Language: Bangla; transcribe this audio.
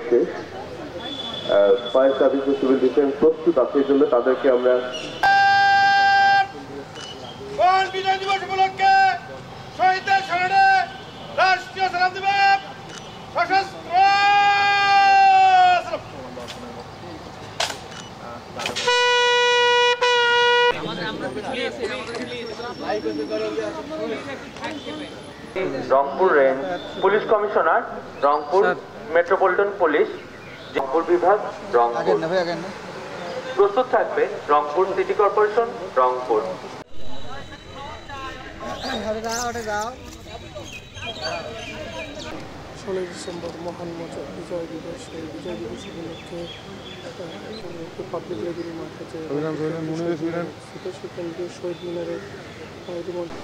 শেষ ফায়ার সার্ভিস ও সিভিল ডিফেন্স প্রস্তুত আছে, এই জন্য তাদেরকে আমরা বিজয় দিবস উপলক্ষে শহীদদের স্মরণে রাষ্ট্রীয় সালাম দিবস সশস্ত্র Rangpur range police commissioner, Rangpur metropolitan police, Rangpur বিভাগ, রংপুর। প্রস্তুত থাকবে Rangpur city corporation, Rangpur. 16 December মহান বিজয় দিবস। এই বিজয় দিবস উপলক্ষে পাবলিক লাইব্রেরি মাঠে কেন্দ্রীয় শহীদ মিনারে ইতিমধ্যে